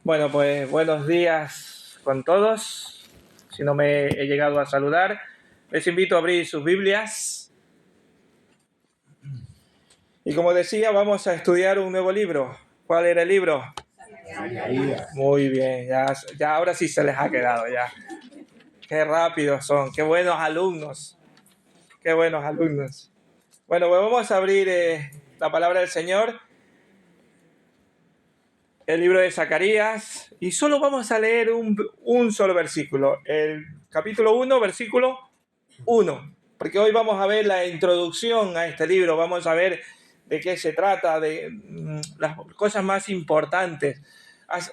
Bueno, pues buenos días con todos. Si no me he llegado a saludar, les invito a abrir sus Biblias. Y como decía, vamos a estudiar un nuevo libro. ¿Cuál era el libro? Zacarías. Muy bien, ya ahora sí se les ha quedado ya. Qué rápidos son, qué buenos alumnos. Qué buenos alumnos. Bueno, pues vamos a abrir la palabra del Señor. El libro de Zacarías, y solo vamos a leer un solo versículo, el capítulo 1, versículo 1, porque hoy vamos a ver la introducción a este libro, vamos a ver de qué se trata, de las cosas más importantes,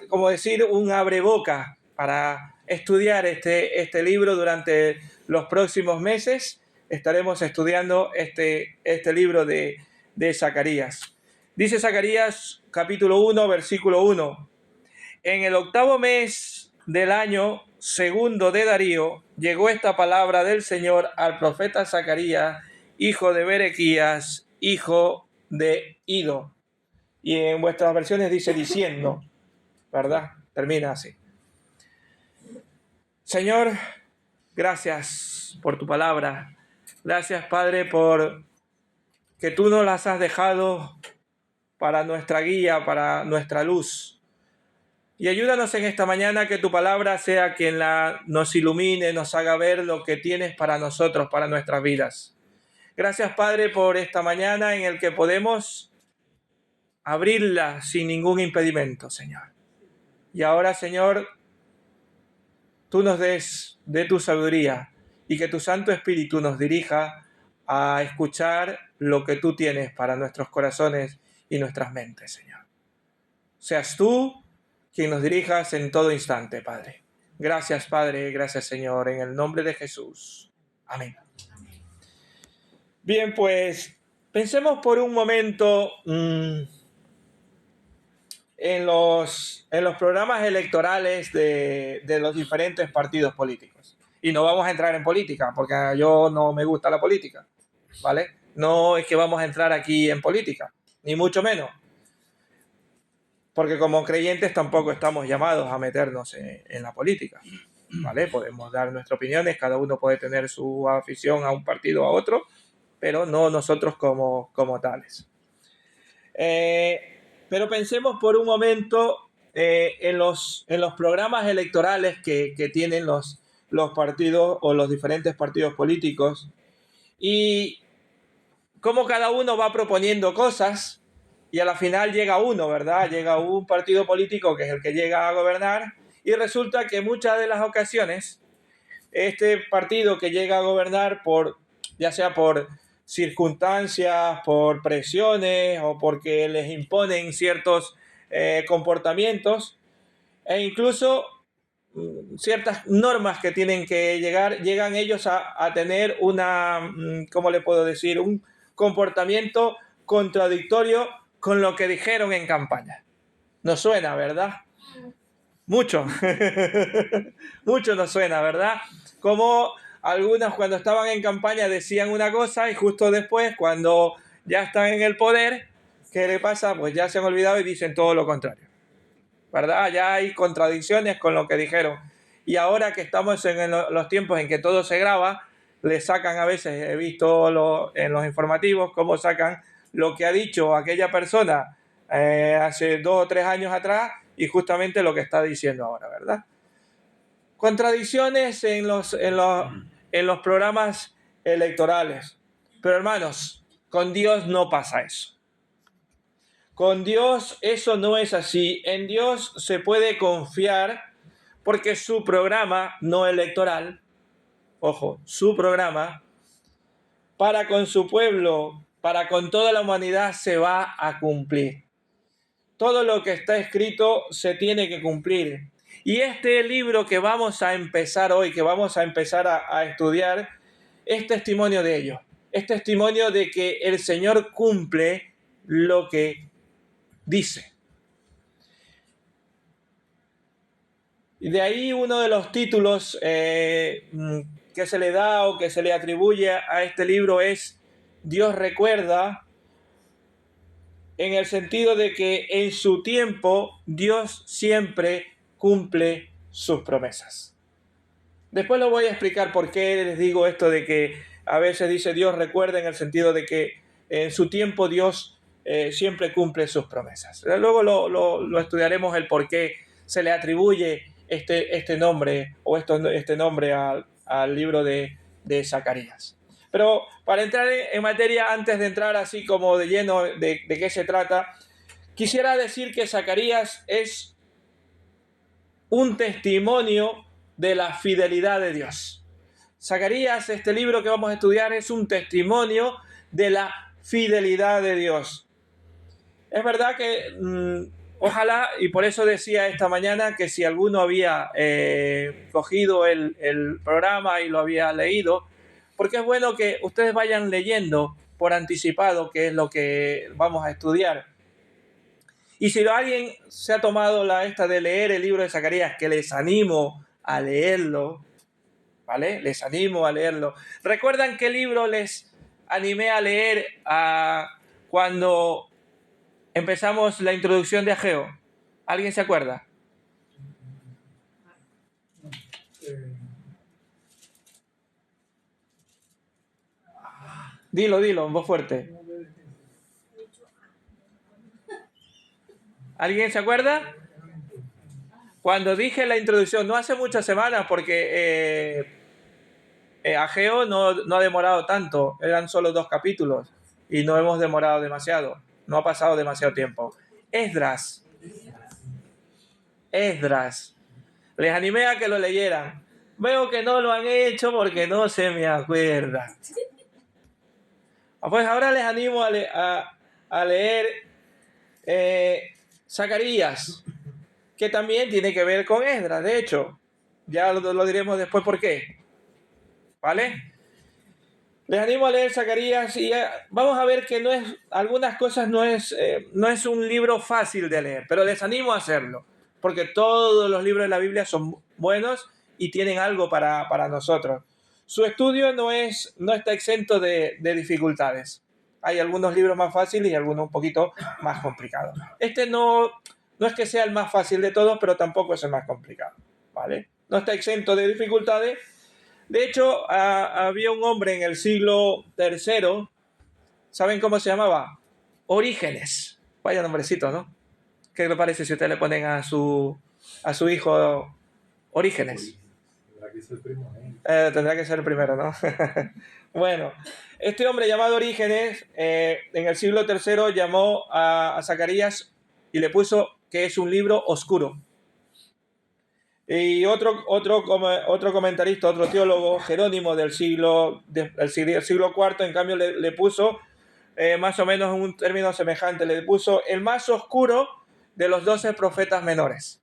como decir, un abreboca para estudiar este libro durante los próximos meses. Estaremos estudiando este libro de Zacarías. Dice Zacarías capítulo 1, versículo 1. En el 8º mes del año segundo de Darío, llegó esta palabra del Señor al profeta Zacarías, hijo de Berequías, hijo de Ido. Y en vuestras versiones dice diciendo, ¿verdad? Termina así. Señor, gracias por tu palabra. Gracias, Padre, por que tú nos las has dejado para nuestra guía, para nuestra luz. Y ayúdanos en esta mañana que tu palabra sea quien nos ilumine, nos haga ver lo que tienes para nosotros, para nuestras vidas. Gracias, Padre, por esta mañana en el que podemos abrirla sin ningún impedimento, Señor. Y ahora, Señor, tú nos des de tu sabiduría y que tu Santo Espíritu nos dirija a escuchar lo que tú tienes para nuestros corazones y nuestras mentes, Señor. Seas tú quien nos dirijas en todo instante, Padre. Gracias, Padre, gracias, Señor, en el nombre de Jesús. Amén. Bien, pues pensemos por un momento en los programas electorales de los diferentes partidos políticos. Y no vamos a entrar en política, porque yo no me gusta la política, ¿vale? No es que vamos a entrar aquí en política, ni mucho menos. Porque como creyentes tampoco estamos llamados a meternos en la política, ¿vale? Podemos dar nuestras opiniones, cada uno puede tener su afición a un partido o a otro, pero no nosotros como tales. Pero pensemos por un momento en los programas electorales que tienen los partidos o los diferentes partidos políticos y cómo cada uno va proponiendo cosas y a la final llega uno, ¿verdad? Llega un partido político que es el que llega a gobernar y resulta que muchas de las ocasiones este partido que llega a gobernar ya sea por circunstancias, por presiones o porque les imponen ciertos comportamientos e incluso ciertas normas que tienen que llegan ellos a tener ¿cómo le puedo decir? Un comportamiento contradictorio con lo que dijeron en campaña. Nos suena, ¿verdad? Mucho. Mucho nos suena, ¿verdad? Como algunas cuando estaban en campaña decían una cosa y justo después, cuando ya están en el poder, ¿qué le pasa? Pues ya se han olvidado y dicen todo lo contrario, ¿verdad? Ya hay contradicciones con lo que dijeron. Y ahora que estamos en los tiempos en que todo se graba, le sacan a veces, he visto en los informativos, cómo sacan lo que ha dicho aquella persona hace 2 o 3 años atrás y justamente lo que está diciendo ahora, ¿verdad? Contradicciones en los programas electorales. Pero hermanos, con Dios no pasa eso. Con Dios eso no es así. En Dios se puede confiar porque su programa no electoral, ojo, su programa, para con su pueblo, para con toda la humanidad se va a cumplir. Todo lo que está escrito se tiene que cumplir. Y este libro que vamos a empezar hoy, que vamos a empezar a estudiar, es testimonio de ello. Es testimonio de que el Señor cumple lo que dice. Y de ahí uno de los títulos que se le da o que se le atribuye a este libro es Dios recuerda en el sentido de que en su tiempo Dios siempre cumple sus promesas. Después lo voy a explicar por qué les digo esto de que a veces dice Dios recuerda, en el sentido de que en su tiempo Dios siempre cumple sus promesas. Luego lo estudiaremos el por qué se le atribuye este nombre o este nombre al libro de Zacarías. Pero para entrar en materia, antes de entrar así como de lleno de qué se trata, quisiera decir que Zacarías es un testimonio de la fidelidad de Dios. Zacarías, este libro que vamos a estudiar, es un testimonio de la fidelidad de Dios. Es verdad que ojalá, y por eso decía esta mañana que si alguno había cogido el programa y lo había leído, porque es bueno que ustedes vayan leyendo por anticipado qué es lo que vamos a estudiar. Y si alguien se ha tomado esta de leer el libro de Zacarías, que les animo a leerlo, ¿vale? Les animo a leerlo. ¿Recuerdan qué libro les animé a leer cuando empezamos la introducción de Ageo? ¿Alguien se acuerda? Dilo, en voz fuerte. ¿Alguien se acuerda? Cuando dije la introducción, no hace muchas semanas, porque Ageo no ha demorado tanto, eran solo 2 capítulos y no hemos demorado demasiado, no ha pasado demasiado tiempo. Esdras. Les animé a que lo leyeran. Veo que no lo han hecho porque no se me acuerda. Pues ahora les animo a leer Zacarías, que también tiene que ver con Esdras. De hecho, ya lo diremos después por qué. ¿Vale? Les animo a leer Zacarías y vamos a ver que algunas cosas no es un libro fácil de leer, pero les animo a hacerlo, porque todos los libros de la Biblia son buenos y tienen algo para nosotros. Su estudio no está exento de dificultades. Hay algunos libros más fáciles y algunos un poquito más complicados. Este no es que sea el más fácil de todos, pero tampoco es el más complicado, ¿vale? No está exento de dificultades. De hecho, había un hombre en el siglo III, ¿saben cómo se llamaba? Orígenes. Vaya nombrecito, ¿no? ¿Qué le parece si ustedes le ponen a su hijo Orígenes? Tendrá que ser el primo, Tendrá que ser el primero, ¿no? Bueno, este hombre llamado Orígenes, en el siglo III llamó a Zacarías y le puso que es un libro oscuro. Y otro comentarista, otro teólogo, Jerónimo del siglo IV, en cambio le puso más o menos un término semejante, le puso el más oscuro de los 12 profetas menores.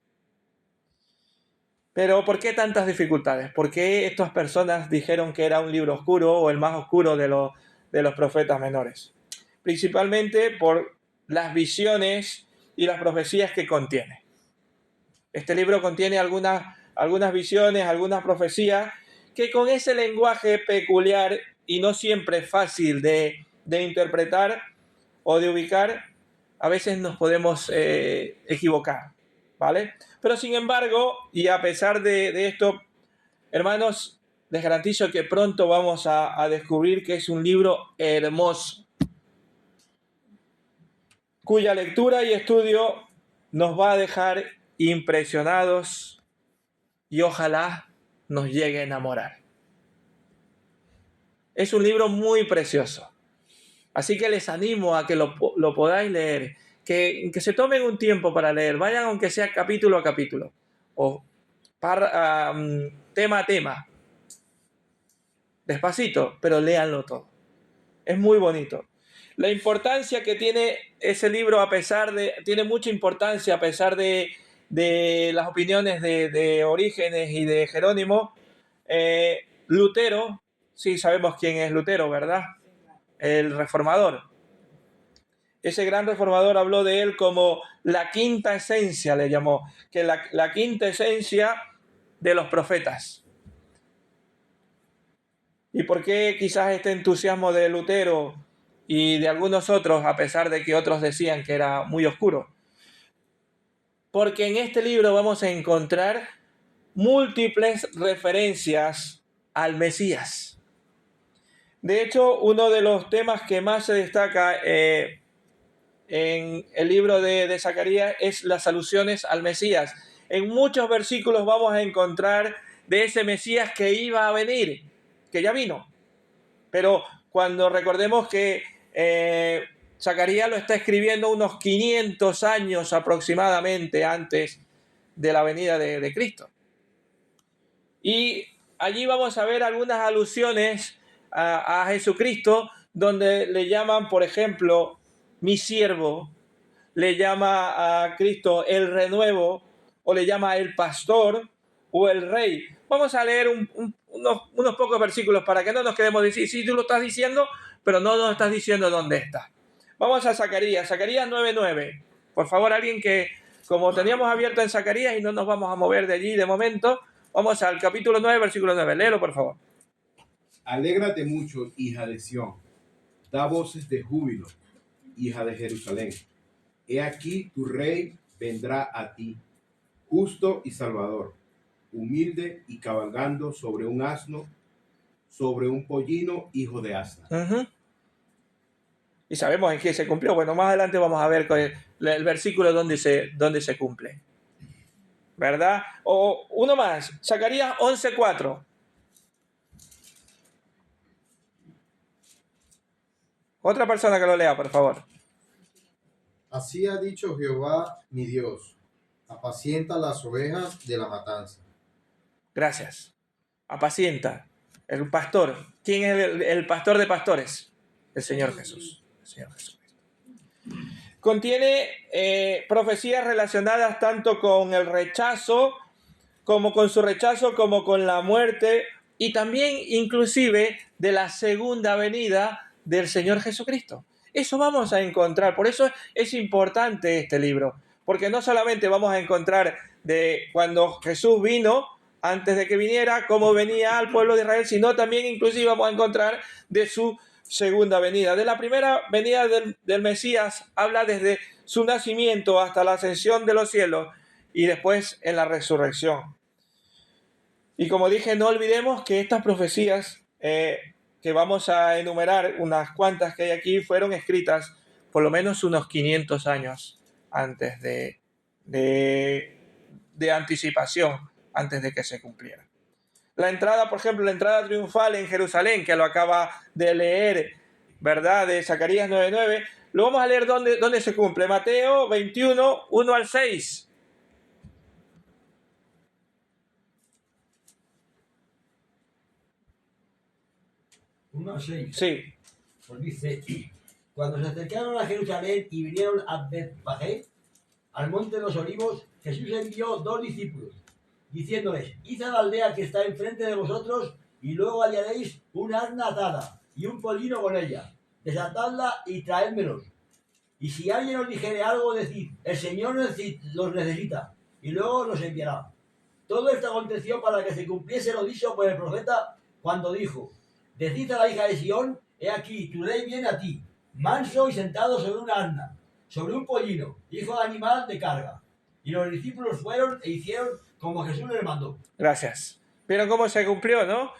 Pero ¿por qué tantas dificultades? ¿Por qué estas personas dijeron que era un libro oscuro o el más oscuro de los profetas menores? Principalmente por las visiones y las profecías que contiene. Este libro contiene algunas visiones, algunas profecías, que con ese lenguaje peculiar y no siempre fácil de interpretar o de ubicar, a veces nos podemos equivocar, ¿vale? Pero sin embargo, y a pesar de esto, hermanos, les garantizo que pronto vamos a descubrir que es un libro hermoso, cuya lectura y estudio nos va a dejar impresionados y ojalá nos llegue a enamorar. Es un libro muy precioso, así que les animo a que lo podáis leer, que se tomen un tiempo para leer, vayan aunque sea capítulo a capítulo o tema a tema, despacito, pero léanlo todo. Es muy bonito. La importancia que tiene ese libro, tiene mucha importancia a pesar de las opiniones de Orígenes y de Jerónimo. Lutero, sí sabemos quién es Lutero, ¿verdad? El reformador. Ese gran reformador habló de él como la quinta esencia, le llamó, que la quinta esencia de los profetas. ¿Y por qué quizás este entusiasmo de Lutero y de algunos otros, a pesar de que otros decían que era muy oscuro. Porque en este libro vamos a encontrar múltiples referencias al Mesías. De hecho, uno de los temas que más se destaca en el libro de Zacarías es las alusiones al Mesías. En muchos versículos vamos a encontrar de ese Mesías que iba a venir, que ya vino. Pero cuando recordemos que Zacarías lo está escribiendo unos 500 años aproximadamente antes de la venida de Cristo. Y allí vamos a ver algunas alusiones a Jesucristo, donde le llaman, por ejemplo, mi siervo, le llama a Cristo el renuevo, o le llama el pastor, o el rey. Vamos a leer unos pocos versículos para que no nos quedemos diciendo, sí, tú lo estás diciendo, pero no nos estás diciendo dónde está. Vamos a Zacarías 9:9. Por favor, alguien que, como teníamos abierto en Zacarías y no nos vamos a mover de allí de momento, vamos al capítulo 9, versículo 9. Léelo, por favor. Alégrate mucho, hija de Sión. Da voces de júbilo, hija de Jerusalén. He aquí tu rey vendrá a ti, justo y salvador, humilde y cabalgando sobre un asno, sobre un pollino, hijo de asna. Y sabemos en qué se cumplió. Bueno, más adelante vamos a ver el versículo donde se cumple. ¿Verdad? O uno más, Zacarías 11:4. Otra persona que lo lea, por favor. Así ha dicho Jehová mi Dios, apacienta las ovejas de la matanza. Gracias. Apacienta. El pastor. ¿Quién es el pastor de pastores? El Señor Jesús. El Señor Jesucristo. Contiene profecías relacionadas tanto con el rechazo, como con su rechazo, como con la muerte, y también inclusive de la segunda venida del Señor Jesucristo. Eso vamos a encontrar, por eso es importante este libro, porque no solamente vamos a encontrar de cuando Jesús vino, antes de que viniera, cómo venía al pueblo de Israel, sino también inclusive vamos a encontrar de su segunda venida. De la primera venida del Mesías habla desde su nacimiento hasta la ascensión de los cielos y después en la resurrección. Y como dije, no olvidemos que estas profecías que vamos a enumerar, unas cuantas que hay aquí, fueron escritas por lo menos unos 500 años antes de anticipación, antes de que se cumpliera. La entrada, por ejemplo, la entrada triunfal en Jerusalén, que lo acaba de leer, ¿verdad? De Zacarías 9:9, lo vamos a leer dónde se cumple. Mateo 21, 1 al 6. ¿1 a 6? Sí. Pues dice, cuando se acercaron a Jerusalén y vinieron a Betfagé, al monte de los olivos, Jesús envió 2 discípulos, diciéndoles, id a la aldea que está enfrente de vosotros, y luego hallaréis una asna atada y un pollino con ella. Desatadla y traédmelos. Y si alguien os dijere algo, decid, el Señor los necesita, y luego los enviará. Todo esto aconteció para que se cumpliese lo dicho por el profeta cuando dijo, decid a la hija de Sión, he aquí, tu rey viene a ti, manso y sentado sobre una asna, sobre un pollino, hijo de animal de carga. Y los discípulos fueron e hicieron como Jesús les mandó. Gracias. ¿Vieron cómo se cumplió, no?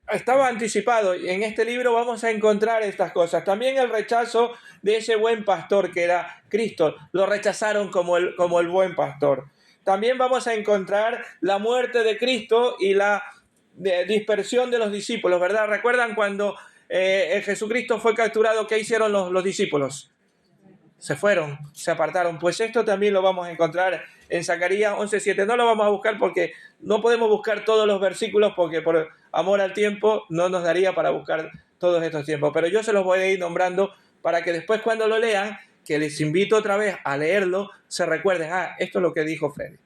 Estaba anticipado y en este libro vamos a encontrar estas cosas. También el rechazo de ese buen pastor que era Cristo. Lo rechazaron como el buen pastor. También vamos a encontrar la muerte de Cristo y la dispersión de los discípulos, ¿verdad? ¿Recuerdan cuando Jesucristo fue capturado? ¿Qué hicieron los discípulos? Se fueron, se apartaron. Pues esto también lo vamos a encontrar en Zacarías 11:7. No lo vamos a buscar porque no podemos buscar todos los versículos porque por amor al tiempo no nos daría para buscar todos estos tiempos. Pero yo se los voy a ir nombrando para que después cuando lo lean, que les invito otra vez a leerlo, se recuerden, esto es lo que dijo Freddy.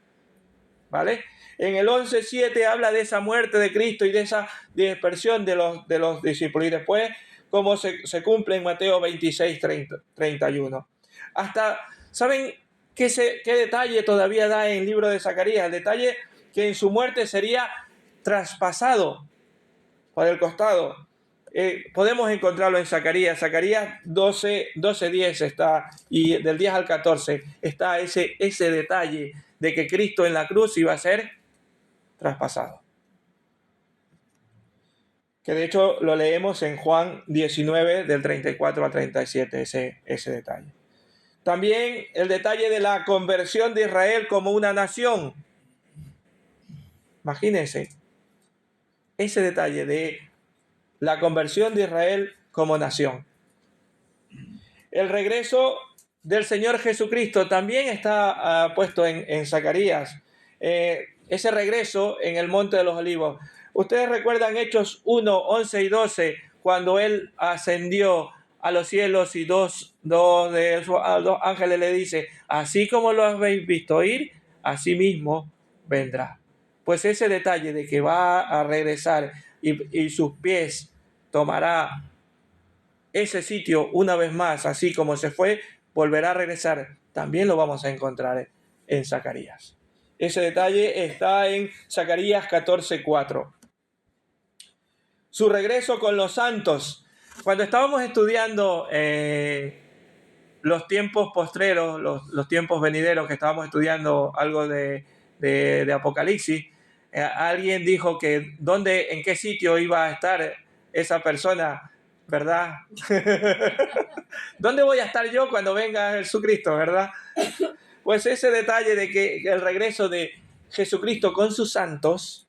¿Vale? En el 11:7 habla de esa muerte de Cristo y de esa dispersión de los discípulos. Y después, cómo se cumple en Mateo 26:31. Hasta, ¿saben qué detalle todavía da en el libro de Zacarías? El detalle que en su muerte sería traspasado por el costado. Podemos encontrarlo en Zacarías 12:10 está, y del 10 al 14 está ese detalle de que Cristo en la cruz iba a ser traspasado. Que de hecho lo leemos en Juan 19 del 34 al 37, ese detalle. También el detalle de la conversión de Israel como una nación. Imagínense ese detalle de la conversión de Israel como nación. El regreso del Señor Jesucristo también está puesto en Zacarías. Ese regreso en el Monte de los Olivos. Ustedes recuerdan Hechos 1, 11 y 12, cuando Él ascendió a los cielos y dos ángeles le dice, así como lo habéis visto ir, así mismo vendrá. Pues ese detalle de que va a regresar y sus pies tomará ese sitio una vez más, así como se fue, volverá a regresar, también lo vamos a encontrar en Zacarías. Ese detalle está en Zacarías 14:4. Su regreso con los santos. Cuando estábamos estudiando los tiempos postreros, los tiempos venideros, que estábamos estudiando algo de Apocalipsis, alguien dijo que en qué sitio iba a estar esa persona, ¿verdad? ¿Dónde voy a estar yo cuando venga Jesucristo, verdad? Pues ese detalle de que el regreso de Jesucristo con sus santos,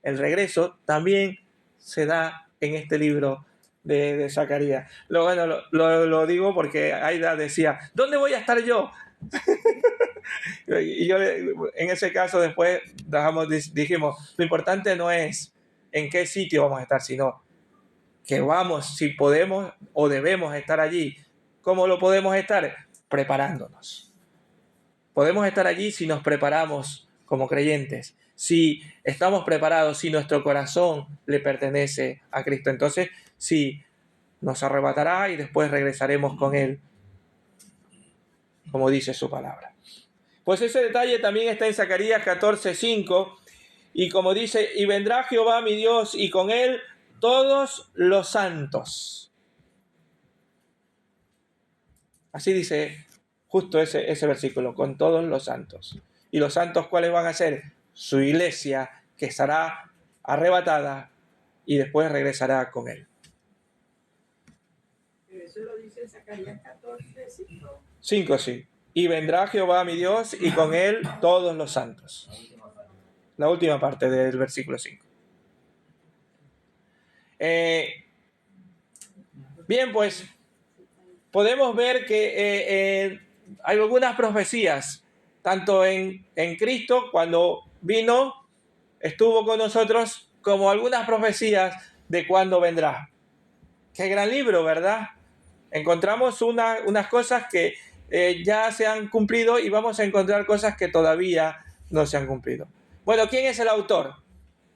el regreso también se da en este libro de Zacarías. Lo digo porque Aida decía, ¿dónde voy a estar yo? Y yo en ese caso después dijimos, lo importante no es en qué sitio vamos a estar, sino que vamos, si podemos o debemos estar allí. ¿Cómo lo podemos estar? Preparándonos. Podemos estar allí si nos preparamos como creyentes, si estamos preparados, si nuestro corazón le pertenece a Cristo. Entonces, sí, nos arrebatará y después regresaremos con Él, como dice su palabra. Pues ese detalle también está en Zacarías 14:5, y como dice, y vendrá Jehová mi Dios, y con Él todos los santos. Así dice justo ese versículo, con todos los santos. ¿Y los santos cuáles van a ser? Su iglesia, que estará arrebatada y después regresará con Él. Pero eso lo dice Zacarías 14:5. 5, sí. Y vendrá Jehová mi Dios y con Él todos los santos. La última parte del versículo 5. Bien, pues podemos ver que hay algunas profecías, tanto en Cristo, cuando vino, estuvo con nosotros, como algunas profecías de cuándo vendrá. Qué gran libro, ¿verdad? Encontramos unas cosas que ya se han cumplido y vamos a encontrar cosas que todavía no se han cumplido. Bueno, ¿quién es el autor?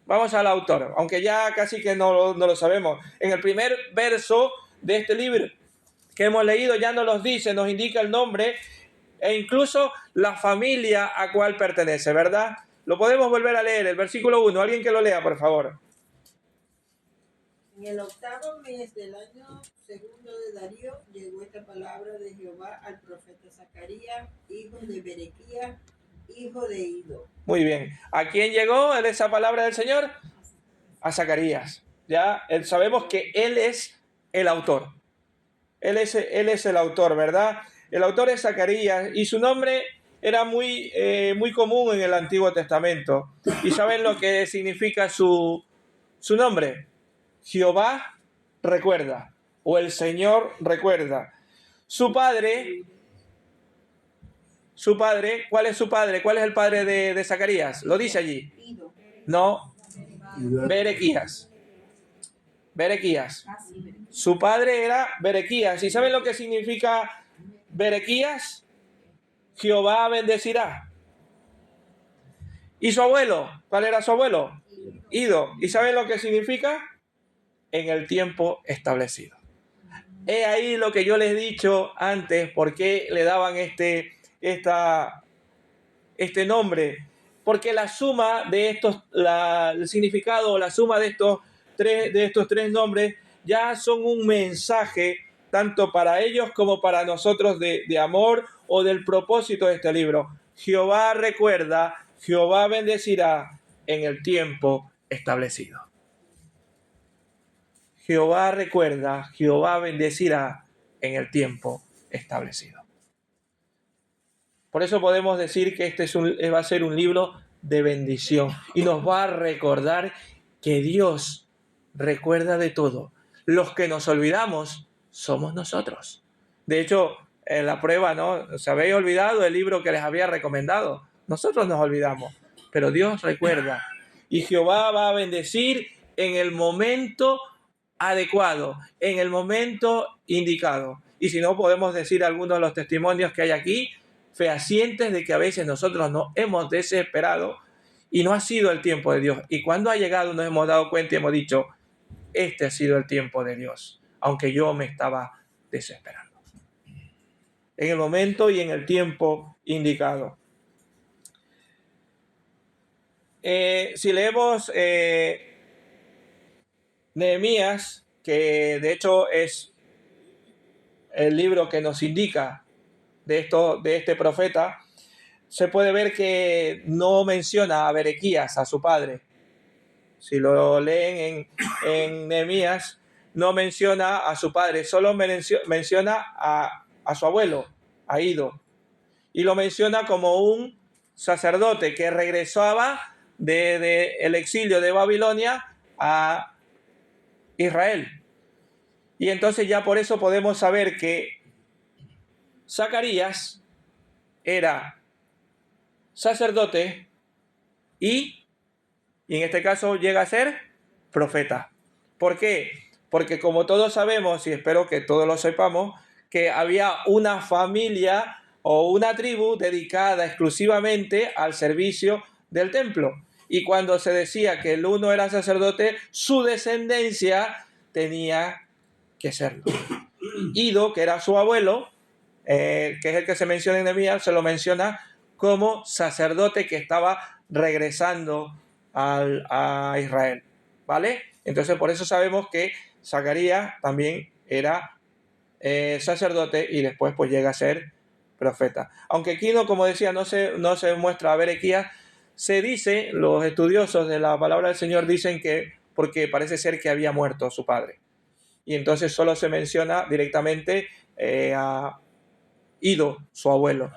Vamos al autor, aunque ya casi que no lo sabemos. En el primer verso de este libro que hemos leído ya nos indica el nombre e incluso la familia a cual pertenece, ¿verdad? Lo podemos volver a leer, el versículo 1. Alguien que lo lea, por favor. En el 8º mes del año segundo de Darío llegó esta palabra de Jehová al profeta Zacarías, hijo de Berequías, hijo de Ido. Muy bien. ¿A quién llegó esa palabra del Señor? A Zacarías. Ya sabemos que él es el autor. Él es el autor, ¿verdad? El autor es Zacarías y su nombre era muy común en el Antiguo Testamento. ¿Y saben lo que significa su nombre? Jehová recuerda, o el Señor recuerda. Su padre, ¿cuál es su padre? ¿Cuál es el padre de Zacarías? Lo dice allí. No, Berequías. Su padre era Berequías. ¿Y saben lo que significa Berequías? Jehová bendecirá. ¿Y su abuelo? ¿Cuál era su abuelo? Ido. ¿Y saben lo que significa? En el tiempo establecido. He ahí lo que yo les he dicho antes, por qué le daban este nombre. Porque la suma de estos, el significado, la suma de estos tres nombres ya son un mensaje tanto para ellos como para nosotros de amor o del propósito de este libro. Jehová recuerda, Jehová bendecirá en el tiempo establecido. Jehová recuerda, Jehová bendecirá en el tiempo establecido. Por eso podemos decir que este va a ser un libro de bendición y nos va a recordar que Dios recuerda de todo. Los que nos olvidamos somos nosotros. De hecho, en la prueba, ¿no? ¿Se habéis olvidado el libro que les había recomendado? Nosotros nos olvidamos, pero Dios recuerda. Y Jehová va a bendecir en el momento adecuado, en el momento indicado. Y si no, podemos decir algunos de los testimonios que hay aquí, fehacientes de que a veces nosotros nos hemos desesperado y no ha sido el tiempo de Dios. Y cuando ha llegado nos hemos dado cuenta y hemos dicho, este ha sido el tiempo de Dios, aunque yo me estaba desesperando. En el momento y en el tiempo indicado. Si leemos Nehemías, que de hecho es el libro que nos indica de este profeta, se puede ver que no menciona a Berequías, a su padre. Si lo leen en Nehemías, no menciona a su padre, solo menciona a su abuelo, a Ido. Y lo menciona como un sacerdote que regresaba del exilio de Babilonia a Israel. Y entonces ya por eso podemos saber que Zacarías era sacerdote y en este caso llega a ser profeta. ¿Por qué? Porque como todos sabemos, y espero que todos lo sepamos, que había una familia o una tribu dedicada exclusivamente al servicio del templo. Y cuando se decía que el uno era sacerdote, su descendencia tenía que serlo. Ido, que era su abuelo, que es el que se menciona en Nehemías, se lo menciona como sacerdote que estaba regresando a Israel, ¿vale? Entonces por eso sabemos que Zacarías también era sacerdote y después pues llega a ser profeta. Aunque aquí no, como decía, no se muestra a Berequías, se dice, los estudiosos de la palabra del Señor dicen que porque parece ser que había muerto su padre. Y entonces solo se menciona directamente a Ido, su abuelo,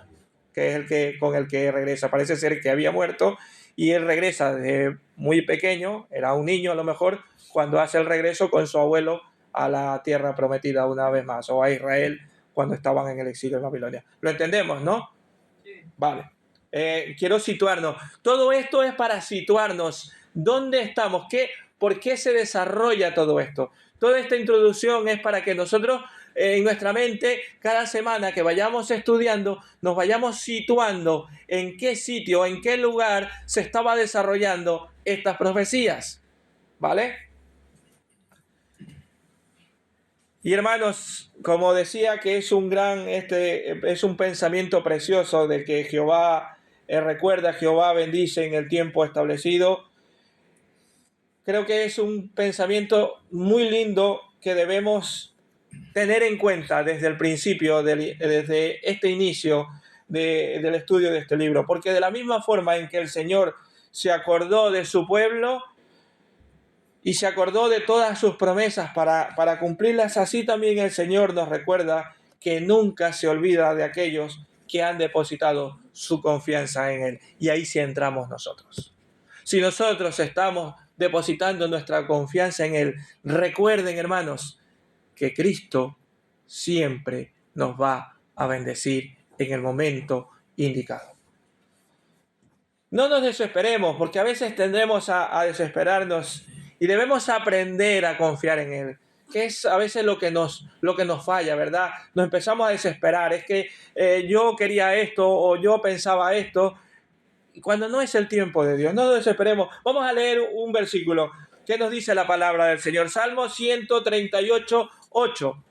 que es con el que regresa. Parece ser que había muerto y él regresa desde muy pequeño, era un niño a lo mejor, cuando hace el regreso con su abuelo a la tierra prometida una vez más, o a Israel cuando estaban en el exilio en Babilonia. ¿Lo entendemos, no? Sí. Vale. Quiero situarnos. Todo esto es para situarnos. ¿Dónde estamos? ¿Por qué se desarrolla todo esto? Toda esta introducción es para que nosotros en nuestra mente, cada semana que vayamos estudiando, nos vayamos situando en qué sitio, en qué lugar se estaba desarrollando estas profecías. ¿Vale? Y hermanos, como decía que es es un pensamiento precioso de que Jehová recuerda, Jehová bendice en el tiempo establecido. Creo que es un pensamiento muy lindo que debemos tener en cuenta desde el principio, desde este inicio del estudio de este libro, porque de la misma forma en que el Señor se acordó de su pueblo y se acordó de todas sus promesas para cumplirlas, así también el Señor nos recuerda que nunca se olvida de aquellos que han depositado su confianza en Él. Y ahí sí entramos nosotros. Si nosotros estamos depositando nuestra confianza en Él, recuerden, hermanos, que Cristo siempre nos va a bendecir en el momento indicado. No nos desesperemos, porque a veces tendremos a desesperarnos y debemos aprender a confiar en Él, que es a veces lo que nos falla, ¿verdad? Nos empezamos a desesperar, es que yo quería esto o yo pensaba esto, y cuando no es el tiempo de Dios, no nos desesperemos. Vamos a leer un versículo. ¿Qué nos dice la palabra del Señor? Salmo 138, 8.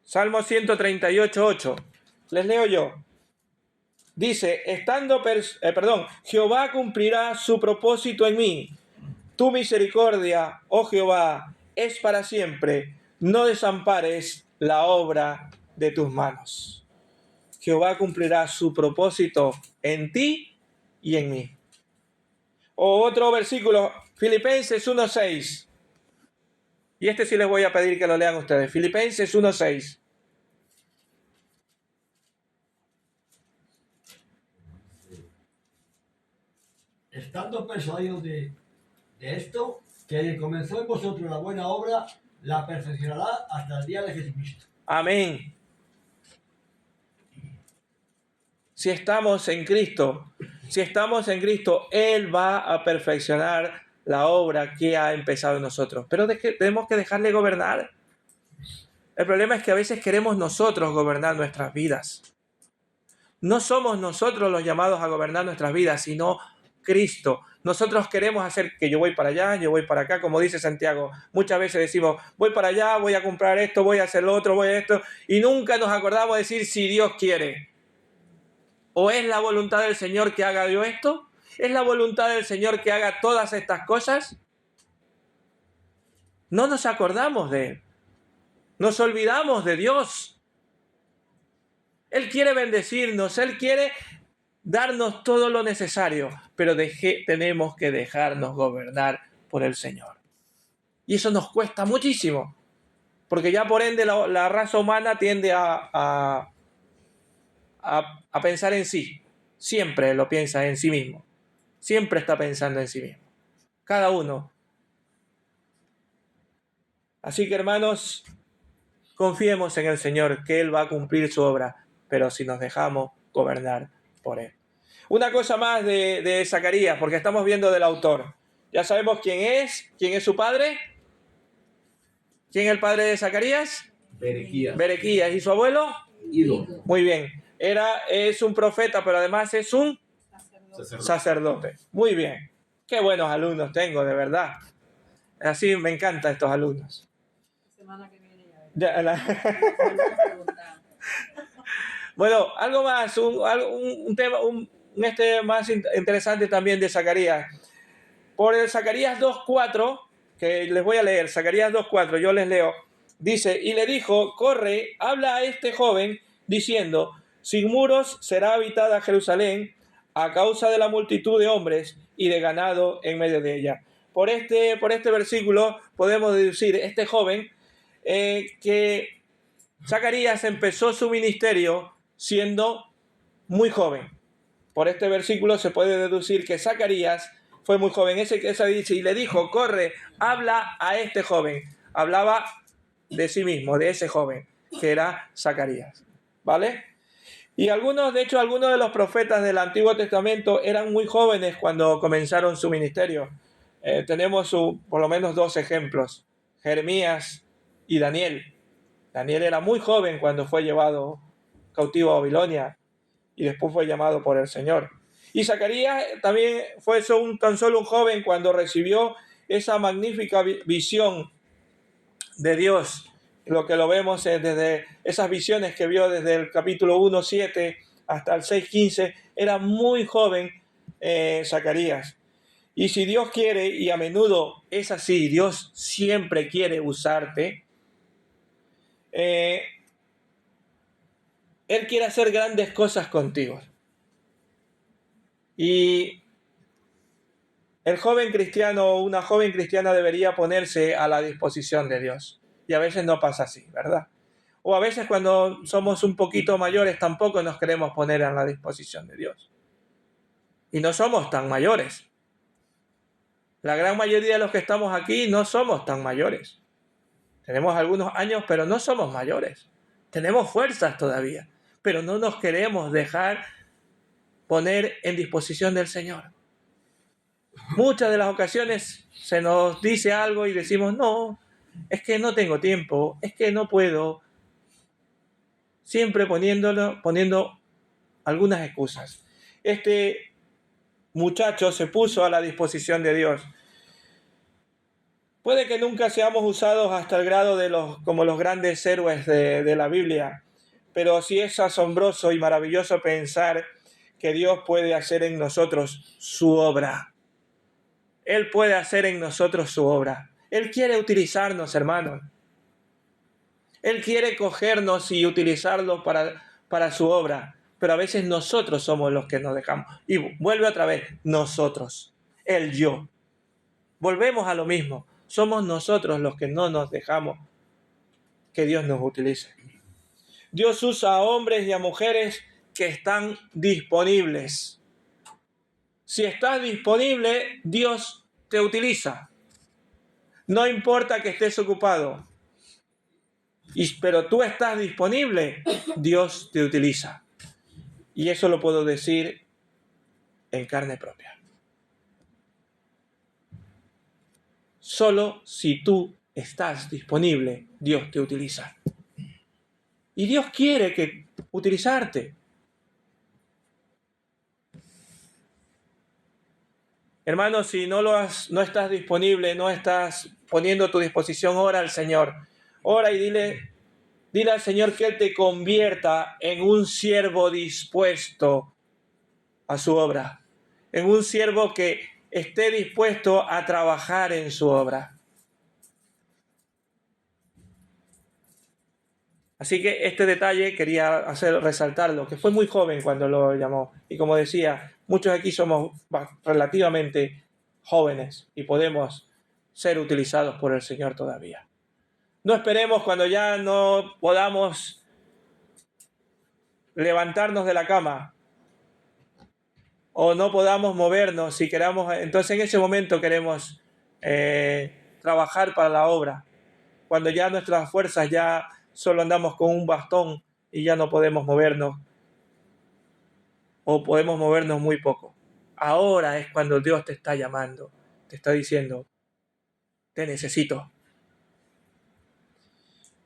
Salmo 138, 8. Les leo yo. Dice, Jehová cumplirá su propósito en mí. Tu misericordia, oh Jehová, es para siempre. No desampares la obra de tus manos. Jehová cumplirá su propósito en ti y en mí. O otro versículo, Filipenses 1:6. Y este sí les voy a pedir que lo lean ustedes. Filipenses 1:6. Estando persuadidos de esto, que el que comenzó en vosotros la buena obra, la perfeccionará hasta el día de Jesucristo. Amén. Si estamos en Cristo, Él va a perfeccionar la obra que ha empezado en nosotros. Pero tenemos que dejarle gobernar. El problema es que a veces queremos nosotros gobernar nuestras vidas. No somos nosotros los llamados a gobernar nuestras vidas, sino Cristo. Nosotros queremos hacer que yo voy para allá, yo voy para acá, como dice Santiago. Muchas veces decimos, voy para allá, voy a comprar esto, voy a hacer lo otro, voy a esto, y nunca nos acordamos de decir si Dios quiere. ¿O es la voluntad del Señor que haga yo esto? ¿Es la voluntad del Señor que haga todas estas cosas? No nos acordamos de Él. Nos olvidamos de Dios. Él quiere bendecirnos, Él quiere darnos todo lo necesario, pero tenemos que dejarnos gobernar por el Señor. Y eso nos cuesta muchísimo, porque ya por ende la raza humana tiende a pensar en sí. Siempre lo piensa en sí mismo. Siempre está pensando en sí mismo. Cada uno. Así que, hermanos, confiemos en el Señor, que Él va a cumplir su obra, pero si nos dejamos gobernar por Él. Una cosa más de Zacarías, porque estamos viendo del autor. Ya sabemos quién es su padre. ¿Quién es el padre de Zacarías? Berequías. ¿Y su abuelo? Ido. Muy bien. Es un profeta, pero además es un sacerdote. Muy bien. Qué buenos alumnos tengo, de verdad. Así me encantan estos alumnos. La semana que viene ya. Bueno, algo más, un tema más interesante también de Zacarías. Por el Zacarías 2:4, que les voy a leer, Zacarías 2:4, yo les leo. Dice, y le dijo, corre, habla a este joven, diciendo, sin muros será habitada Jerusalén a causa de la multitud de hombres y de ganado en medio de ella. Por este versículo podemos deducir, este joven, que Zacarías empezó su ministerio siendo muy joven. Por este versículo se puede deducir que Zacarías fue muy joven. Esa dice, y le dijo, corre, habla a este joven. Hablaba de sí mismo, de ese joven, que era Zacarías. ¿Vale? Y algunos de los profetas del Antiguo Testamento eran muy jóvenes cuando comenzaron su ministerio. Tenemos por lo menos 2 ejemplos, Jeremías y Daniel. Daniel era muy joven cuando fue llevado cautivo a Babilonia y después fue llamado por el Señor. Y Zacarías también fue tan solo un joven cuando recibió esa magnífica visión de Dios. Lo que lo vemos desde esas visiones que vio desde el capítulo 1:7 hasta el 6:15, era muy joven Zacarías. Y si Dios quiere, y a menudo es así, Dios siempre quiere usarte, Él quiere hacer grandes cosas contigo. Y el joven cristiano o una joven cristiana debería ponerse a la disposición de Dios. Y a veces no pasa así, ¿verdad? O a veces cuando somos un poquito mayores tampoco nos queremos poner a la disposición de Dios. Y no somos tan mayores. La gran mayoría de los que estamos aquí no somos tan mayores. Tenemos algunos años, pero no somos mayores. Tenemos fuerzas todavía, pero no nos queremos dejar poner en disposición del Señor. Muchas de las ocasiones se nos dice algo y decimos, no, es que no tengo tiempo, es que no puedo. Siempre poniendo algunas excusas. Este muchacho se puso a la disposición de Dios. Puede que nunca seamos usados hasta el grado como los grandes héroes de la Biblia, pero sí es asombroso y maravilloso pensar que Dios puede hacer en nosotros su obra. Él puede hacer en nosotros su obra. Él quiere utilizarnos, hermanos. Él quiere cogernos y utilizarlo para su obra. Pero a veces nosotros somos los que nos dejamos. Y vuelve otra vez, nosotros. El yo. Volvemos a lo mismo. Somos nosotros los que no nos dejamos que Dios nos utilice. Dios usa a hombres y a mujeres que están disponibles. Si estás disponible, Dios te utiliza. No importa que estés ocupado, pero tú estás disponible, Dios te utiliza. Y eso lo puedo decir en carne propia. Solo si tú estás disponible, Dios te utiliza. Y Dios quiere utilizarte. Hermano, si no estás disponible, no estás poniendo a tu disposición, ora al Señor. Ora y dile al Señor que Él te convierta en un siervo dispuesto a su obra. En un siervo que esté dispuesto a trabajar en su obra. Así que este detalle quería resaltarlo, que fue muy joven cuando lo llamó. Y como decía, muchos aquí somos relativamente jóvenes y podemos ser utilizados por el Señor todavía. No esperemos cuando ya no podamos levantarnos de la cama o no podamos movernos si queramos. Entonces en ese momento queremos trabajar para la obra. Cuando ya nuestras fuerzas ya solo andamos con un bastón y ya no podemos movernos o podemos movernos muy poco. Ahora es cuando Dios te está llamando, te está diciendo, te necesito.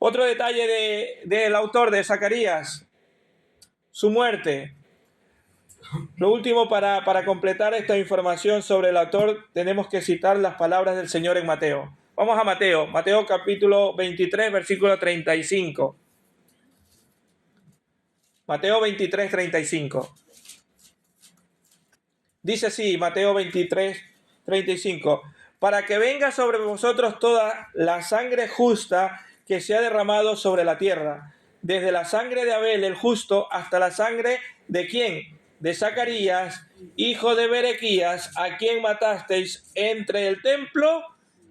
Otro detalle del autor de Zacarías, su muerte. Lo último, para completar esta información sobre el autor, tenemos que citar las palabras del Señor en Mateo. Vamos a Mateo capítulo 23, versículo 35. Mateo 23, 35. Dice así, Mateo 23, 35. Para que venga sobre vosotros toda la sangre justa que se ha derramado sobre la tierra, desde la sangre de Abel el justo hasta la sangre de ¿quién? De Zacarías, hijo de Berequías, a quien matasteis entre el templo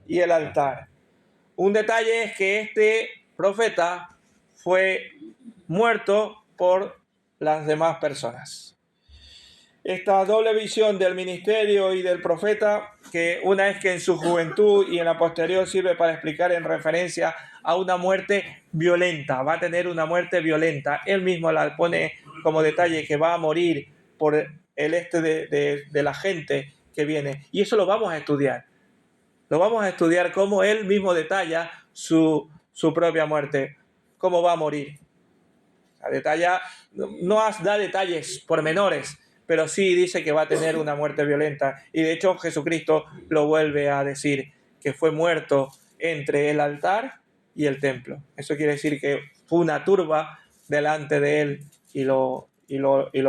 y el altar. Un detalle es que este profeta fue muerto por las demás personas. Esta doble visión del ministerio y del profeta, que una es que en su juventud y en la posterior sirve para explicar en referencia a una muerte violenta, va a tener una muerte violenta. Él mismo la pone como detalle que va a morir por el de la gente que viene. Y eso lo vamos a estudiar. Lo vamos a estudiar cómo él mismo detalla su propia muerte, cómo va a morir. No da detalles pormenores, pero sí dice que va a tener una muerte violenta. Y de hecho Jesucristo lo vuelve a decir, que fue muerto entre el altar y el templo. Eso quiere decir que fue una turba delante de él y lo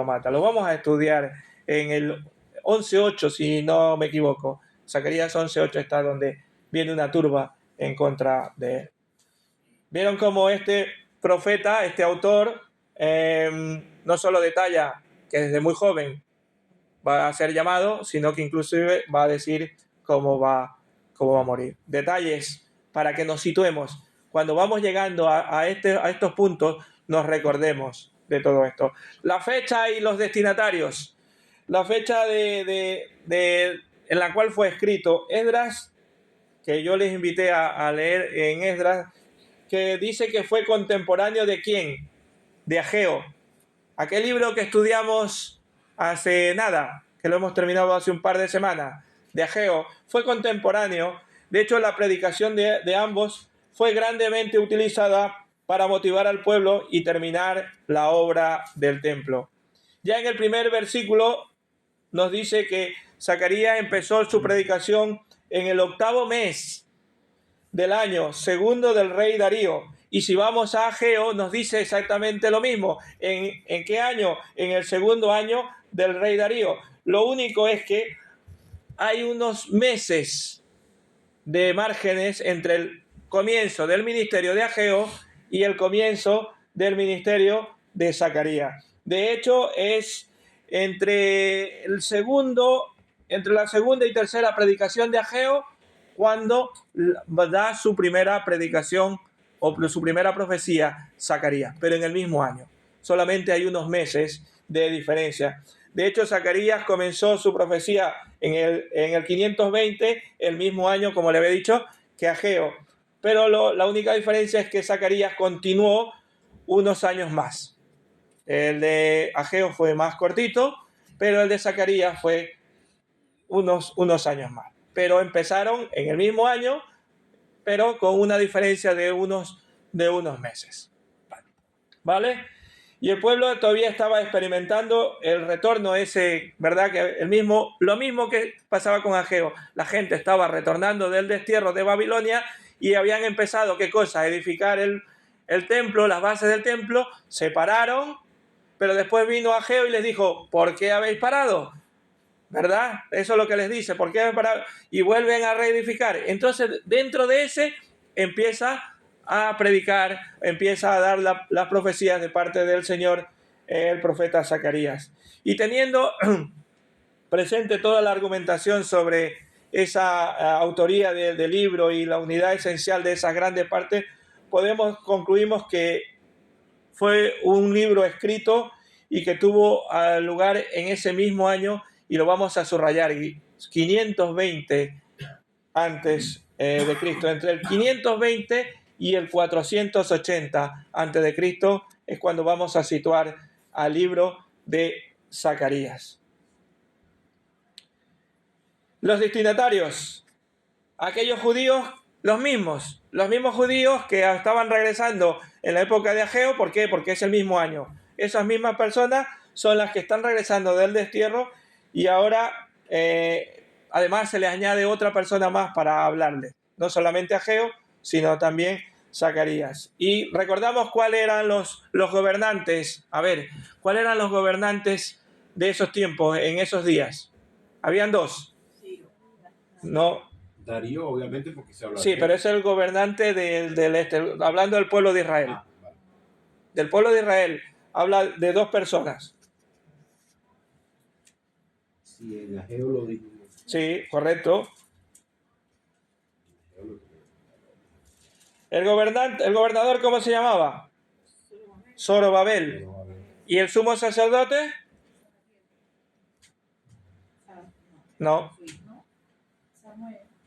mata. Lo vamos a estudiar en el 11.8, si no me equivoco. Zacarías 11.8 está donde viene una turba en contra de él. Vieron cómo este profeta, este autor, no solo detalla que desde muy joven va a ser llamado, sino que inclusive va a decir cómo va a morir. Detalles para que nos situemos. Cuando vamos llegando a estos puntos, nos recordemos de todo esto. La fecha y los destinatarios. La fecha en la cual fue escrito Esdras, que yo les invité a leer en Esdras, que dice que fue contemporáneo de ¿quién? De Ageo. Aquel libro que estudiamos hace nada, que lo hemos terminado hace un par de semanas, de Ageo, fue contemporáneo. De hecho, la predicación de ambos fue grandemente utilizada para motivar al pueblo y terminar la obra del templo. Ya en el primer versículo nos dice que Zacarías empezó su predicación en el 8º mes del año segundo del rey Darío. Y si vamos a Ageo, nos dice exactamente lo mismo. ¿En qué año? En el 2.º año del rey Darío. Lo único es que hay unos meses de márgenes entre el comienzo del ministerio de Ageo y el comienzo del ministerio de Zacarías. De hecho, es entre la segunda y tercera predicación de Ageo cuando da su primera predicación o su primera profecía Zacarías, pero en el mismo año. Solamente hay unos meses de diferencia. De hecho, Zacarías comenzó su profecía en el 520, el mismo año, como le había dicho, que Ageo. Pero la única diferencia es que Zacarías continuó unos años más. El de Ageo fue más cortito, pero el de Zacarías fue unos años más. Pero empezaron en el mismo año, pero con una diferencia de unos meses. ¿Vale? Y el pueblo todavía estaba experimentando el retorno ese, ¿verdad? Que lo mismo que pasaba con Ageo. La gente estaba retornando del destierro de Babilonia y habían empezado, ¿qué cosa? A edificar el templo, las bases del templo, se pararon, pero después vino Ageo y les dijo, ¿por qué habéis parado? ¿Verdad? Eso es lo que les dice, ¿por qué habéis parado? Y vuelven a reedificar. Entonces, dentro de ese empieza a predicar, empieza a dar las profecías de parte del Señor, el profeta Zacarías. Y teniendo presente toda la argumentación sobre esa autoría del libro y la unidad esencial de esas grandes partes, concluimos que fue un libro escrito y que tuvo lugar en ese mismo año, y lo vamos a subrayar, 520 antes de Cristo. Entre el 520 y el 480 antes de Cristo es cuando vamos a situar al libro de Zacarías. Los destinatarios, aquellos judíos, los mismos judíos que estaban regresando en la época de Ageo. ¿Por qué? Porque es el mismo año. Esas mismas personas son las que están regresando del destierro, y ahora además se les añade otra persona más para hablarles. No solamente Ageo, sino también Zacarías. Y recordamos cuáles eran los gobernantes. A ver, ¿cuáles eran los gobernantes de esos tiempos, en esos días? Habían dos. No. Darío, obviamente, porque se habla Sí, pero es el gobernante del este, hablando del pueblo de Israel. Vale. Del pueblo de Israel habla de dos personas. Sí, en Ageo lo dijo. Sí, correcto. El gobernador, ¿cómo se llamaba? Zorobabel. ¿Y el sumo sacerdote? No.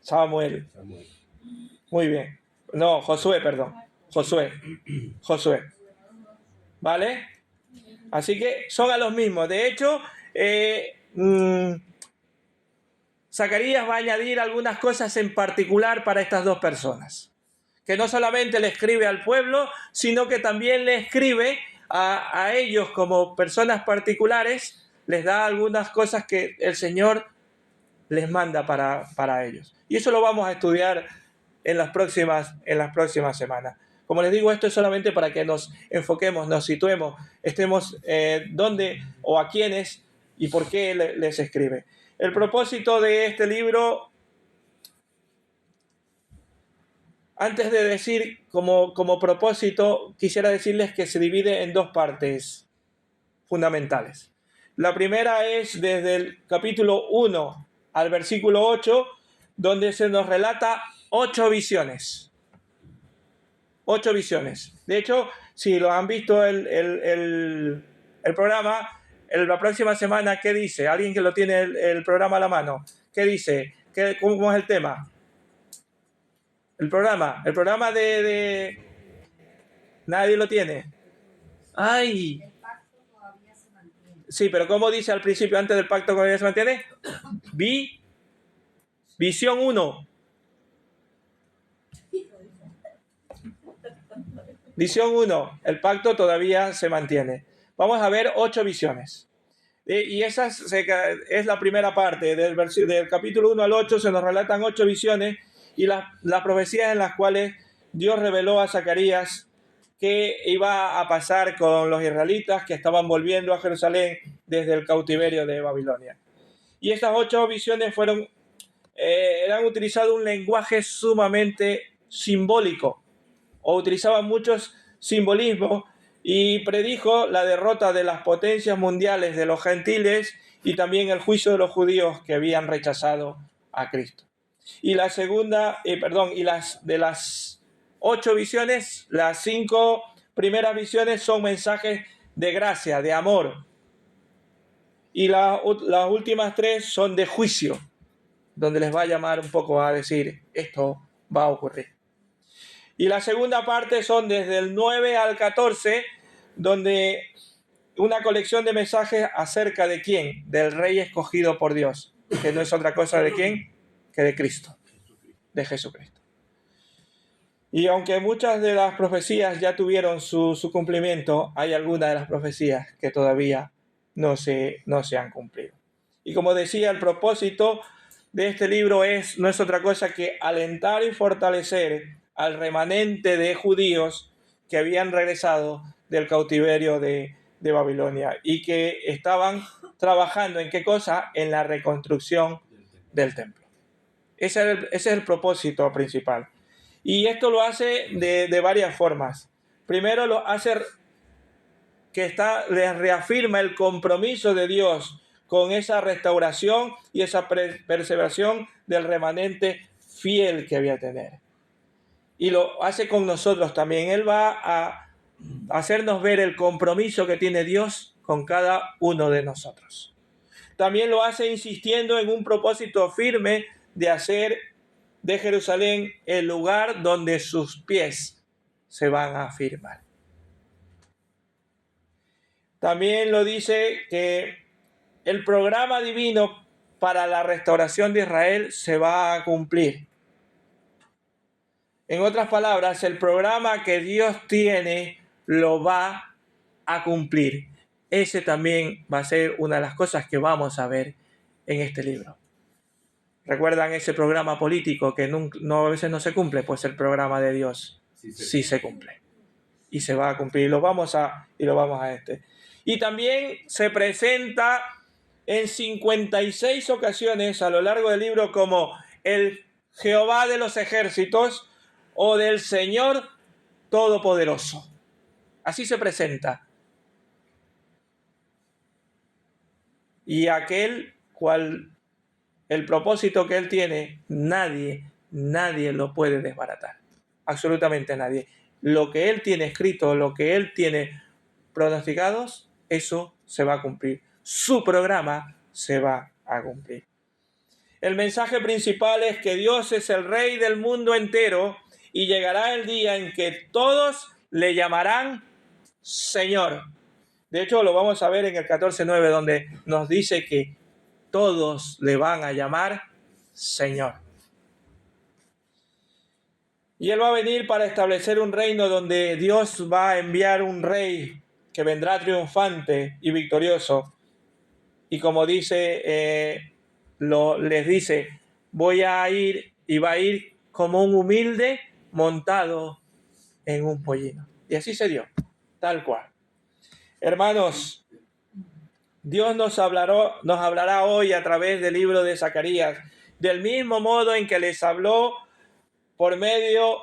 Samuel. Muy bien. No, Josué, perdón. Josué. ¿Vale? Así que son a los mismos. De hecho, Zacarías va a añadir algunas cosas en particular para estas dos personas. Que no solamente le escribe al pueblo, sino que también le escribe a ellos como personas particulares. Les da algunas cosas que el Señor les manda para ellos. Y eso lo vamos a estudiar en las próximas semanas. Como les digo, esto es solamente para que nos enfoquemos, nos situemos, estemos dónde o a quiénes y por qué les escribe. El propósito de este libro, antes de decir como propósito, quisiera decirles que se divide en dos partes fundamentales. La primera es desde el capítulo 1 al versículo 8, donde se nos relata 8 visiones. 8 visiones. De hecho, si lo han visto el programa, la próxima semana, ¿qué dice? Alguien que lo tiene el programa a la mano. ¿Qué dice? ¿Cómo es el tema? El programa de... Nadie lo tiene. ¡Ay! Sí, pero ¿cómo dice al principio, antes del pacto todavía se mantiene? Visión 1. Visión 1. El pacto todavía se mantiene. Vamos a ver 8 visiones. Y esa es la primera parte. Del capítulo 1 al 8 se nos relatan 8 visiones y las profecías en las cuales Dios reveló a Zacarías qué iba a pasar con los israelitas que estaban volviendo a Jerusalén desde el cautiverio de Babilonia. Y estas 8 visiones eran utilizado un lenguaje sumamente simbólico, o utilizaban muchos simbolismos, y predijo la derrota de las potencias mundiales de los gentiles y también el juicio de los judíos que habían rechazado a Cristo. Y las 8 visiones, las 5 primeras visiones son mensajes de gracia, de amor. Y las últimas 3 son de juicio, donde les va a llamar un poco a decir, esto va a ocurrir. Y la segunda parte son desde el 9 al 14, donde una colección de mensajes acerca de quién, del rey escogido por Dios, que no es otra cosa de quién, que de Cristo, de Jesucristo. Y aunque muchas de las profecías ya tuvieron su cumplimiento, hay algunas de las profecías que todavía no se han cumplido. Y como decía, el propósito de este libro no es otra cosa que alentar y fortalecer al remanente de judíos que habían regresado del cautiverio de Babilonia y que estaban trabajando ¿en qué cosa? En la reconstrucción del templo. Ese es el propósito principal. Y esto lo hace de varias formas. Primero lo hace les reafirma el compromiso de Dios con esa restauración y esa perseveración del remanente fiel que había tener. Y lo hace con nosotros también. Él va a hacernos ver el compromiso que tiene Dios con cada uno de nosotros. También lo hace insistiendo en un propósito firme de hacer de Jerusalén el lugar donde sus pies se van a firmar. También lo dice que el programa divino para la restauración de Israel se va a cumplir. En otras palabras, el programa que Dios tiene lo va a cumplir. Ese también va a ser una de las cosas que vamos a ver en este libro. ¿Recuerdan ese programa político que a veces no se cumple? Pues el programa de Dios sí se cumple. Y se va a cumplir. Y lo vamos a. Y también se presenta en 56 ocasiones a lo largo del libro como el Jehová de los ejércitos o del Señor Todopoderoso. Así se presenta. Y aquel cual el propósito que él tiene, nadie lo puede desbaratar. Absolutamente nadie. Lo que él tiene escrito, lo que él tiene pronosticados, eso se va a cumplir. Su programa se va a cumplir. El mensaje principal es que Dios es el Rey del mundo entero y llegará el día en que todos le llamarán Señor. De hecho, lo vamos a ver en el 14:9, donde nos dice que todos le van a llamar Señor. Y Él va a venir para establecer un reino donde Dios va a enviar un rey que vendrá triunfante y victorioso. Y como dice, les dice, voy a ir y va a ir como un humilde montado en un pollino. Y así se dio, tal cual. Hermanos, Dios nos hablará hoy a través del libro de Zacarías, del mismo modo en que les habló por medio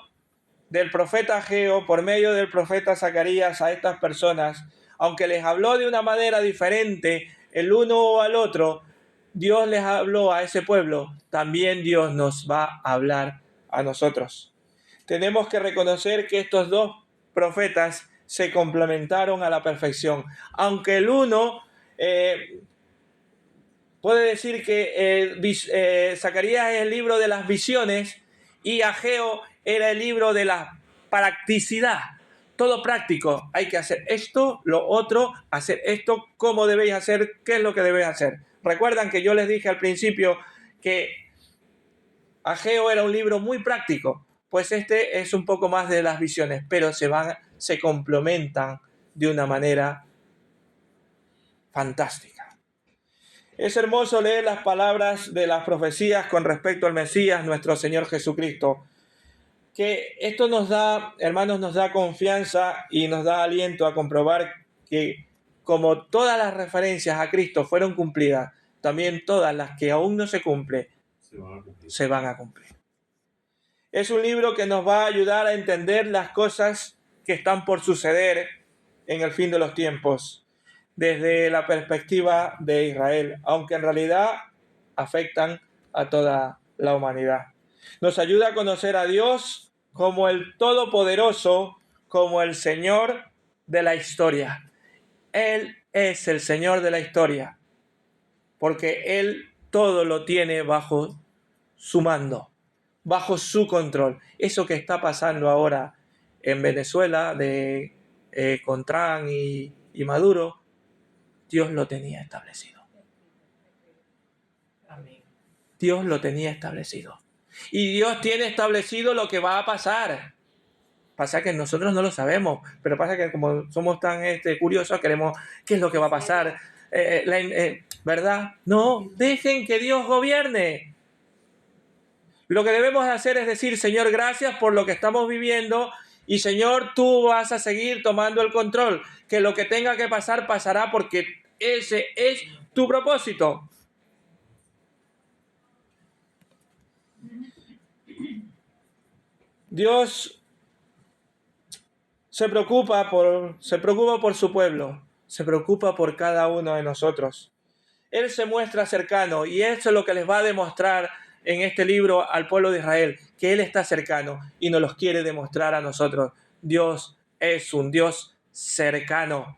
del profeta Ageo, por medio del profeta Zacarías a estas personas. Aunque les habló de una manera diferente el uno al otro, Dios les habló a ese pueblo, también Dios nos va a hablar a nosotros. Tenemos que reconocer que estos dos profetas se complementaron a la perfección. Aunque el uno puede decir que Zacarías es el libro de las visiones y Ageo era el libro de la practicidad. Todo práctico. Hay que hacer esto, lo otro, hacer esto, cómo debéis hacer, qué es lo que debéis hacer. Recuerdan que yo les dije al principio que Ageo era un libro muy práctico. Pues este es un poco más de las visiones, pero se complementan de una manera fantástica. Es hermoso leer las palabras de las profecías con respecto al Mesías, nuestro Señor Jesucristo. Que esto nos da, hermanos, nos da confianza y nos da aliento a comprobar que como todas las referencias a Cristo fueron cumplidas, también todas las que aún no se cumplen, se van a cumplir. Es un libro que nos va a ayudar a entender las cosas que están por suceder en el fin de los tiempos, desde la perspectiva de Israel, aunque en realidad afectan a toda la humanidad. Nos ayuda a conocer a Dios como el Todopoderoso, como el Señor de la historia. Él es el Señor de la historia, porque Él todo lo tiene bajo su mando, bajo su control. Eso que está pasando ahora en Venezuela con Trump y Maduro, Dios lo tenía establecido. Dios lo tenía establecido. Y Dios tiene establecido lo que va a pasar. Pasa que nosotros no lo sabemos, pero pasa que como somos tan curiosos, queremos qué es lo que va a pasar, ¿verdad? No, dejen que Dios gobierne. Lo que debemos hacer es decir, Señor, gracias por lo que estamos viviendo y Señor, tú vas a seguir tomando el control. Que lo que tenga que pasar, pasará porque ese es tu propósito. Dios se preocupa por su pueblo, se preocupa por cada uno de nosotros. Él se muestra cercano y eso es lo que les va a demostrar en este libro al pueblo de Israel, que Él está cercano y nos los quiere demostrar a nosotros. Dios es un Dios cercano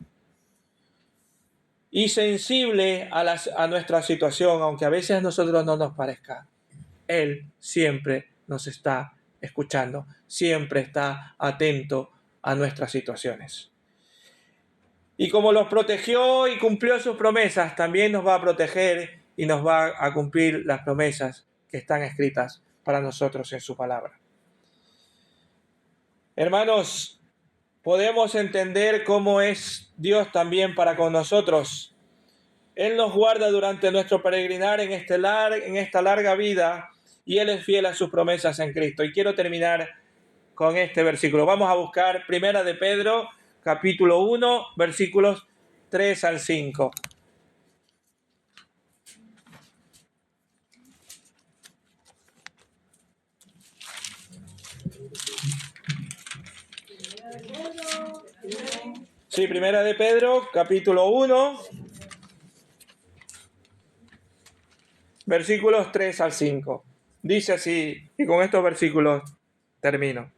y sensible a nuestra situación, aunque a veces a nosotros no nos parezca. Él siempre nos está escuchando, siempre está atento a nuestras situaciones. Y como los protegió y cumplió sus promesas, también nos va a proteger y nos va a cumplir las promesas que están escritas para nosotros en su palabra. Hermanos, podemos entender cómo es Dios también para con nosotros. Él nos guarda durante nuestro peregrinar en esta larga vida y Él es fiel a sus promesas en Cristo. Y quiero terminar con este versículo. Vamos a buscar Primera de Pedro, capítulo 1, versículos 3 al 5. Sí, Primera de Pedro, capítulo 1, versículos 3 al 5. Dice así, y con estos versículos termino.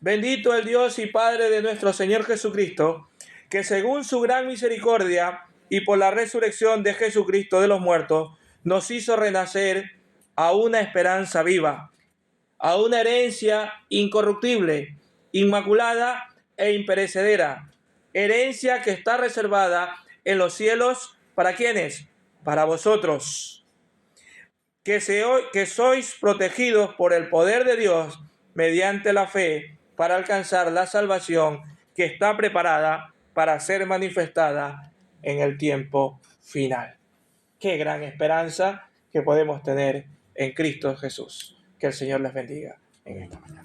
Bendito el Dios y Padre de nuestro Señor Jesucristo, que según su gran misericordia y por la resurrección de Jesucristo de los muertos, nos hizo renacer a una esperanza viva, a una herencia incorruptible, inmaculada e imperecedera, herencia que está reservada en los cielos, ¿para quiénes? Para vosotros, que sois protegidos por el poder de Dios mediante la fe para alcanzar la salvación que está preparada para ser manifestada en el tiempo final. Qué gran esperanza que podemos tener en Cristo Jesús. Que el Señor les bendiga en esta mañana.